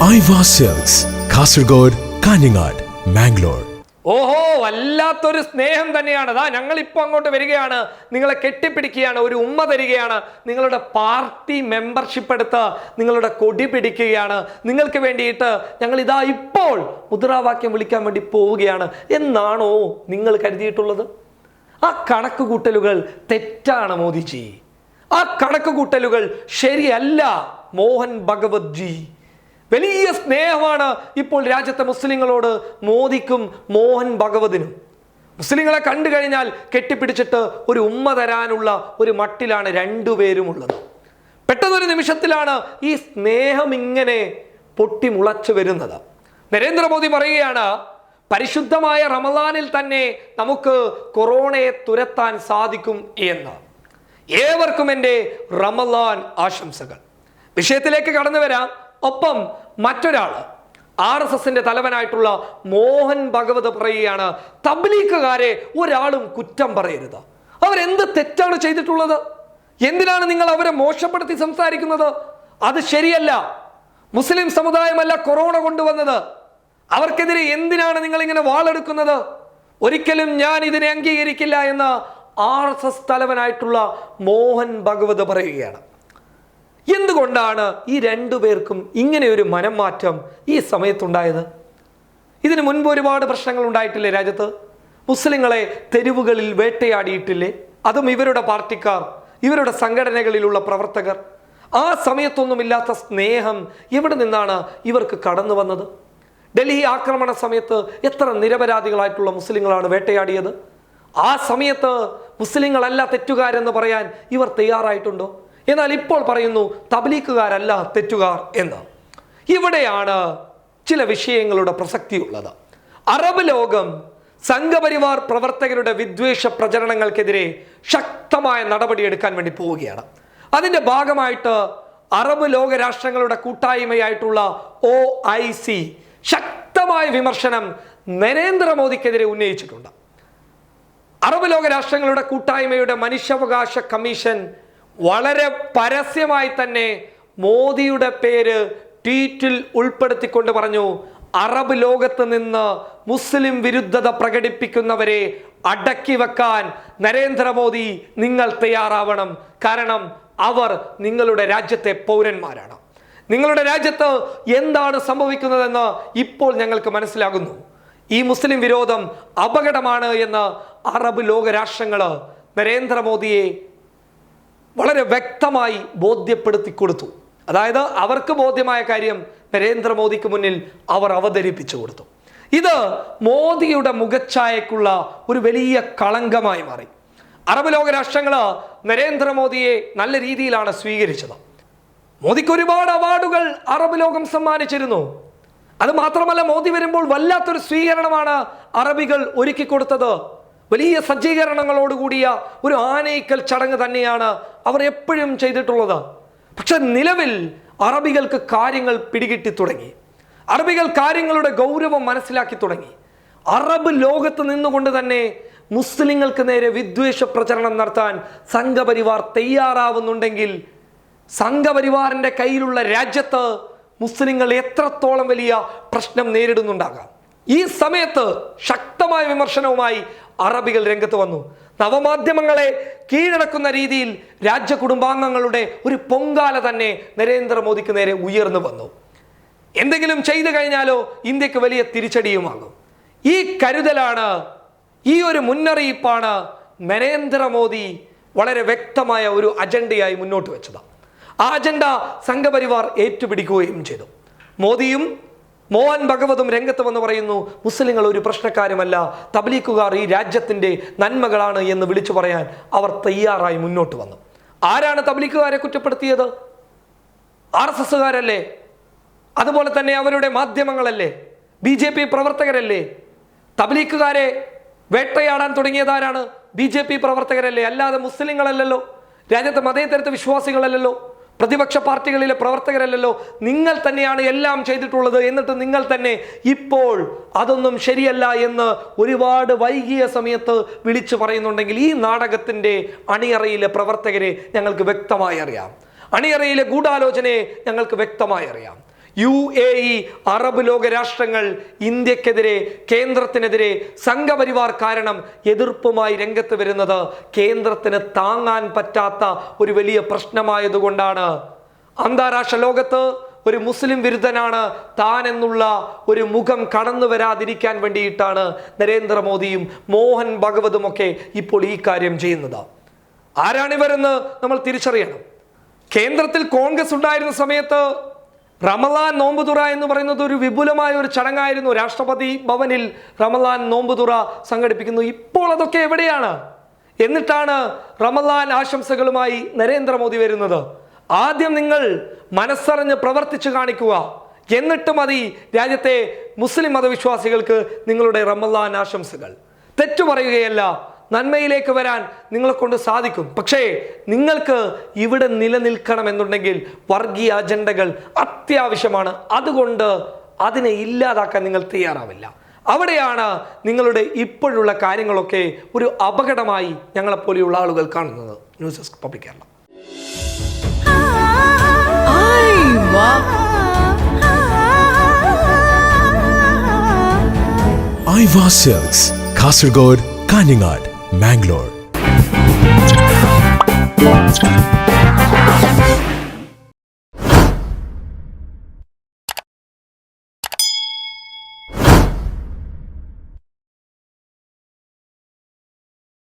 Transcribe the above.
Aiwa silks, Kasaragod, Kanhangad, Mangalore. ഓഹോ, വല്ലാത്തൊരു സ്നേഹം തന്നെയാണ്. ഞങ്ങൾ ഇപ്പോൾ അങ്ങോട്ട് വരികയാണ്, നിങ്ങളെ കെട്ടിപ്പിടിക്കുകയാണ്, ഒരു ഉമ്മ തരികയാണ്, നിങ്ങളുടെ പാർട്ടി മെമ്പർഷിപ്പ് എടുത്ത് നിങ്ങളുടെ കൊടി പിടിക്കുകയാണ്, നിങ്ങൾക്ക് വേണ്ടിയിട്ട് ഞങ്ങൾ ഇതാ ഇപ്പോൾ മുദ്രാവാക്യം വിളിക്കാൻ വേണ്ടി പോവുകയാണ് എന്നാണോ നിങ്ങൾ കരുതിയിട്ടുള്ളത്? ആ കണക്ക് കൂട്ടലുകൾ തെറ്റാണ് മോദിജി. ആ കണക്ക് കൂട്ടലുകൾ ശരിയല്ല മോഹൻ ഭഗവത് ജി. വലിയ സ്നേഹമാണ് ഇപ്പോൾ രാജ്യത്തെ മുസ്ലിങ്ങളോട് മോദിക്കും മോഹൻ ഭഗവതിനും. മുസ്ലിങ്ങളെ കണ്ടു കഴിഞ്ഞാൽ കെട്ടിപ്പിടിച്ചിട്ട് ഒരു ഉമ്മ തരാനുള്ള ഒരു മട്ടിലാണ് രണ്ടുപേരും ഉള്ളത്. പെട്ടെന്നൊരു നിമിഷത്തിലാണ് ഈ സ്നേഹം ഇങ്ങനെ പൊട്ടിമുളച്ചു വരുന്നത്. നരേന്ദ്രമോദി പറയുകയാണ്, പരിശുദ്ധമായ റമദാനിൽ തന്നെ നമുക്ക് കൊറോണയെ തുരത്താൻ സാധിക്കും എന്ന്. ഏവർക്കും എൻ്റെ റമദാൻ ആശംസകൾ. വിഷയത്തിലേക്ക് കടന്നു വരാം. ഒപ്പം മറ്റൊരാള് RSSന്റെ തലവനായിട്ടുള്ള മോഹൻ ഭഗവത് പറയുകയാണ്, തബ്ലീഗുകാരെ ഒരാളും കുറ്റം പറയരുത്. അവരെന്ത് തെറ്റാണ് ചെയ്തിട്ടുള്ളത്? എന്തിനാണ് നിങ്ങൾ അവരെ മോശപ്പെടുത്തി സംസാരിക്കുന്നത്? അത് ശരിയല്ല. മുസ്ലിം സമുദായമല്ല കൊറോണ കൊണ്ടുവന്നത്. അവർക്കെതിരെ എന്തിനാണ് നിങ്ങൾ ഇങ്ങനെ വാളെടുക്കുന്നത്? ഒരിക്കലും ഞാൻ ഇതിനെ അംഗീകരിക്കില്ല എന്ന് RSS തലവനായിട്ടുള്ള മോഹൻ ഭഗവത് പറയുകയാണ്. എന്തുകൊണ്ടാണ് ഈ രണ്ടുപേർക്കും ഇങ്ങനെ ഒരു മനംമാറ്റം ഈ സമയത്തുണ്ടായത്? ഇതിനു മുൻപ് ഒരുപാട് പ്രശ്നങ്ങൾ ഉണ്ടായിട്ടില്ലേ രാജ്യത്ത്? മുസ്ലിങ്ങളെ തെരുവുകളിൽ വേട്ടയാടിയിട്ടില്ലേ? അതും ഇവരുടെ പാർട്ടിക്കാർ, ഇവരുടെ സംഘടനകളിലുള്ള പ്രവർത്തകർ. ആ സമയത്തൊന്നുമില്ലാത്ത സ്നേഹം എവിടെ നിന്നാണ് ഇവർക്ക് കടന്നു വന്നത്? ഡൽഹി ആക്രമണ സമയത്ത് എത്ര നിരപരാധികളായിട്ടുള്ള മുസ്ലിങ്ങളാണ് വേട്ടയാടിയത്? ആ സമയത്ത് മുസ്ലിങ്ങളല്ല തെറ്റുകാരെന്ന് പറയാൻ ഇവർ തയ്യാറായിട്ടുണ്ടോ? എന്നാൽ ഇപ്പോൾ പറയുന്നു തബ്ലീഗുകാരല്ല തെറ്റുകാർ എന്ന്. ഇവിടെയാണ് ചില വിഷയങ്ങളുടെ പ്രസക്തിയുള്ളത്. അറബ് ലോകം സംഘപരിവാർ പ്രവർത്തകരുടെ വിദ്വേഷ പ്രചരണങ്ങൾക്കെതിരെ ശക്തമായ നടപടിയെടുക്കാൻ വേണ്ടി പോവുകയാണ്. അതിന്റെ ഭാഗമായിട്ട് അറബ് ലോക രാഷ്ട്രങ്ങളുടെ കൂട്ടായ്മയായിട്ടുള്ള OIC ശക്തമായ വിമർശനം നരേന്ദ്രമോദിക്കെതിരെ ഉന്നയിച്ചിട്ടുണ്ട്. അറബ് ലോക രാഷ്ട്രങ്ങളുടെ കൂട്ടായ്മയുടെ മനുഷ്യാവകാശ കമ്മീഷൻ വളരെ പരസ്യമായി തന്നെ മോദിയുടെ പേര് ട്വീറ്റിൽ ഉൾപ്പെടുത്തിക്കൊണ്ട് പറഞ്ഞു, അറബ് ലോകത്ത് നിന്ന് മുസ്ലിം വിരുദ്ധത പ്രകടിപ്പിക്കുന്നവരെ അടക്കി വെക്കാൻ നരേന്ദ്രമോദി നിങ്ങൾ തയ്യാറാവണം. കാരണം അവർ നിങ്ങളുടെ രാജ്യത്തെ പൗരന്മാരാണ്. നിങ്ങളുടെ രാജ്യത്ത് എന്താണ് സംഭവിക്കുന്നതെന്ന് ഇപ്പോൾ ഞങ്ങൾക്ക് മനസ്സിലാകുന്നു. ഈ മുസ്ലിം വിരോധം അപകടമാണ് എന്ന് അറബ് ലോക രാഷ്ട്രങ്ങൾ നരേന്ദ്രമോദിയെ വളരെ വ്യക്തമായി ബോധ്യപ്പെടുത്തി കൊടുത്തു. അതായത് അവർക്ക് ബോധ്യമായ കാര്യം നരേന്ദ്രമോദിക്ക് മുന്നിൽ അവർ അവതരിപ്പിച്ചു കൊടുത്തു. ഇത് മോദിയുടെ മുഖച്ഛായക്കുള്ള ഒരു വലിയ കളങ്കമായി മാറി. അറബ് ലോക രാഷ്ട്രങ്ങൾ നരേന്ദ്രമോദിയെ നല്ല രീതിയിലാണ് സ്വീകരിച്ചത്. മോദിക്ക് ഒരുപാട് അവാർഡുകൾ അറബ് ലോകം സമ്മാനിച്ചിരുന്നു. അത് മാത്രമല്ല, മോദി വരുമ്പോൾ വല്ലാത്തൊരു സ്വീകരണമാണ് അറബികൾ ഒരുക്കി കൊടുത്തത്. വലിയ സജ്ജീകരണങ്ങളോടുകൂടിയ ഒരു ആനയിക്കൽ ചടങ്ങ് തന്നെയാണ് അവർ എപ്പോഴും ചെയ്തിട്ടുള്ളത്. പക്ഷെ നിലവിൽ അറബികൾക്ക് കാര്യങ്ങൾ പിടികിട്ടി തുടങ്ങി. അറബികൾ കാര്യങ്ങളുടെ ഗൗരവം മനസ്സിലാക്കി തുടങ്ങി. അറബ് ലോകത്ത് നിന്നുകൊണ്ട് തന്നെ മുസ്ലിങ്ങൾക്ക് നേരെ വിദ്വേഷ പ്രചരണം നടത്താൻ സംഘപരിവാർ തയ്യാറാവുന്നുണ്ടെങ്കിൽ സംഘപരിവാറിന്റെ കയ്യിലുള്ള രാജ്യത്ത് മുസ്ലിങ്ങൾ എത്രത്തോളം വലിയ പ്രശ്നം നേരിടുന്നുണ്ടാകാം. ഈ സമയത്ത് ശക്തമായ വിമർശനവുമായി അറബികൾ രംഗത്ത് വന്നു. നവമാധ്യമങ്ങളെ കീഴടക്കുന്ന രീതിയിൽ രാജ്യ കുടുംബാംഗങ്ങളുടെ ഒരു പൊങ്കാല തന്നെ നരേന്ദ്രമോദിക്ക് നേരെ ഉയർന്നു വന്നു. എന്തെങ്കിലും ചെയ്തു കഴിഞ്ഞാലോ ഇന്ത്യക്ക് വലിയ തിരിച്ചടിയുമാകും. ഈ കരുതലാണ്, ഈ ഒരു മുന്നറിയിപ്പാണ് നരേന്ദ്രമോദി വളരെ വ്യക്തമായ ഒരു അജണ്ടയായി മുന്നോട്ട് വെച്ചത്. ആ അജണ്ട സംഘപരിവാർ ഏറ്റുപിടിക്കുകയും ചെയ്തു. മോദിയും മോഹൻ ഭഗവതും രംഗത്ത് വന്ന് പറയുന്നു, മുസ്ലിങ്ങൾ ഒരു പ്രശ്നക്കാരുമല്ല, തബ്ലീഗുകാർ ഈ രാജ്യത്തിന്റെ നന്മകളാണ് എന്ന് വിളിച്ചു പറയാൻ അവർ തയ്യാറായി മുന്നോട്ട് വന്നു. ആരാണ് തബ്ലീഗുകാരെ കുറ്റപ്പെടുത്തിയത്? RSSകാരല്ലേ? അതുപോലെ തന്നെ അവരുടെ മാധ്യമങ്ങളല്ലേ? BJP പ്രവർത്തകരല്ലേ? തബ്ലീഗുകാരെ വേട്ടയാടാൻ തുടങ്ങിയതാരാണ്? BJP പ്രവർത്തകരല്ലേ? അല്ലാതെ മുസ്ലിങ്ങളല്ലല്ലോ, രാജ്യത്തെ മതേതരത്വ വിശ്വാസികളല്ലല്ലോ, പ്രതിപക്ഷ പാർട്ടികളിലെ പ്രവർത്തകരല്ലല്ലോ. നിങ്ങൾ തന്നെയാണ് എല്ലാം ചെയ്തിട്ടുള്ളത്. എന്നിട്ട് നിങ്ങൾ തന്നെ ഇപ്പോൾ അതൊന്നും ശരിയല്ല എന്ന് ഒരുപാട് വൈകിയ സമയത്ത് വിളിച്ചു പറയുന്നുണ്ടെങ്കിൽ ഈ നാടകത്തിന്റെ അണിയറയിലെ പ്രവർത്തകരെ ഞങ്ങൾക്ക് വ്യക്തമായി അറിയാം. അണിയറയിലെ ഗൂഢാലോചനയെ ഞങ്ങൾക്ക് വ്യക്തമായി അറിയാം. UAE, അറബ് ലോക രാഷ്ട്രങ്ങൾ ഇന്ത്യക്കെതിരെ, കേന്ദ്രത്തിനെതിരെ സംഘപരിവാർ കാരണം എതിർപ്പുമായി രംഗത്ത് വരുന്നത് കേന്ദ്രത്തിന് താങ്ങാൻ പറ്റാത്ത ഒരു വലിയ പ്രശ്നമായതുകൊണ്ടാണ്. അന്താരാഷ്ട്ര ലോകത്ത് ഒരു മുസ്ലിം വിരുദ്ധനാണ് താൻ എന്നുള്ള ഒരു മുഖം കടന്നു വരാതിരിക്കാൻ വേണ്ടിയിട്ടാണ് നരേന്ദ്രമോദിയും മോഹൻ ഭഗവതും ഒക്കെ ഇപ്പോൾ ഈ കാര്യം ചെയ്യുന്നത്. ആരാണിവരെന്ന് നമ്മൾ തിരിച്ചറിയണം. കേന്ദ്രത്തിൽ കോൺഗ്രസ് ഉണ്ടായിരുന്ന സമയത്ത് റമലാൻ നോമ്പുതുറ എന്ന് പറയുന്നത് ഒരു വിപുലമായ ഒരു ചടങ്ങായിരുന്നു. രാഷ്ട്രപതി ഭവനിൽ റമലാൻ നോമ്പുതുറ സംഘടിപ്പിക്കുന്നു. ഇപ്പോൾ അതൊക്കെ എവിടെയാണ്? എന്നിട്ടാണ് റമലാൻ ആശംസകളുമായി നരേന്ദ്രമോദി വരുന്നത്. ആദ്യം നിങ്ങൾ മനസ്സറിഞ്ഞ് പ്രവർത്തിച്ചു കാണിക്കുക, എന്നിട്ട് മതി രാജ്യത്തെ മുസ്ലിം മതവിശ്വാസികൾക്ക് നിങ്ങളുടെ റമലാൻ ആശംസകൾ. തെറ്റു പറയുകയല്ല, നന്മയിലേക്ക് വരാൻ നിങ്ങളെ കൊണ്ട് സാധിക്കും. പക്ഷേ നിങ്ങൾക്ക് ഇവിടെ നിലനിൽക്കണമെന്നുണ്ടെങ്കിൽ വർഗീയ അജണ്ടകൾ അത്യാവശ്യമാണ്. അതുകൊണ്ട് അതിനെ ഇല്ലാതാക്കാൻ നിങ്ങൾ തയ്യാറാവില്ല. അവിടെയാണ് നിങ്ങളുടെ ഇപ്പോഴുള്ള കാര്യങ്ങളൊക്കെ ഒരു അപകടമായി ഞങ്ങളെപ്പോലെയുള്ള ആളുകൾ കാണുന്നത്. News desk public Kerala. Aiwa silks, Kasaragod, Kanhangad, Mangalore.